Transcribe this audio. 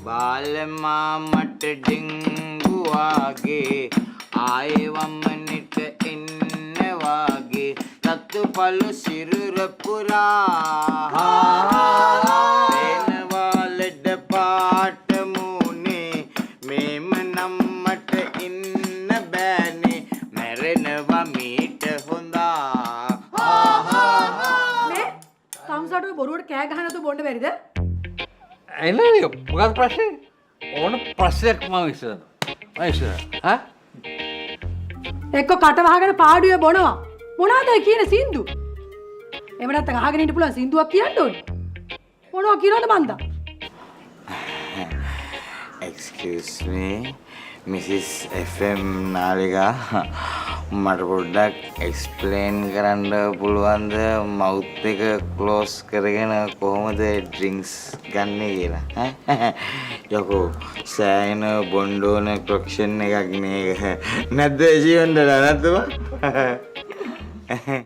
බාලමාමට dengue වාගේ ආයේ වම්මනිට එන්න වාගේ තත්තු පළු සිරුර පුරා එනවා ලෙඩ පාට මූනේ මේම නම්මට ඉන්න බෑනේ මැරෙනවා මීට හොඳා මේ කම්සටුවේ බොරුවට කෑ ගහන තු බොන්න බැරිද? එන්නේ මොකක්ද ප්‍රශ්නේ? ඕන ප්‍රශ්නයක් මම විසඳනවා. හා? එක්ක කට වහගෙන පාඩුවේ බොනවා. මොනවාද කියන සින්දු? එහෙම නැත්නම් අහගෙන ඉන්න පුළුවන් සින්දුවක් කියන්න ඕනේ. මොනවා කියනවද මන්දා? Excuse me, Mrs. FM නාලිකා මට පොඩ්ඩක් එක්ස්ප්ලේන් කරන්න පුළුවන්ද මවුත් එක ක්ලෝස් කරගෙන කොහොමද ඩ්‍රින්ක්ස් ගන්න කියලා ඈ යකෝ සෑයන බොන්ඩෝන ක්‍රොක්ෂන් එකක් නේ නැද්ද ජීවන්ට නැද්ද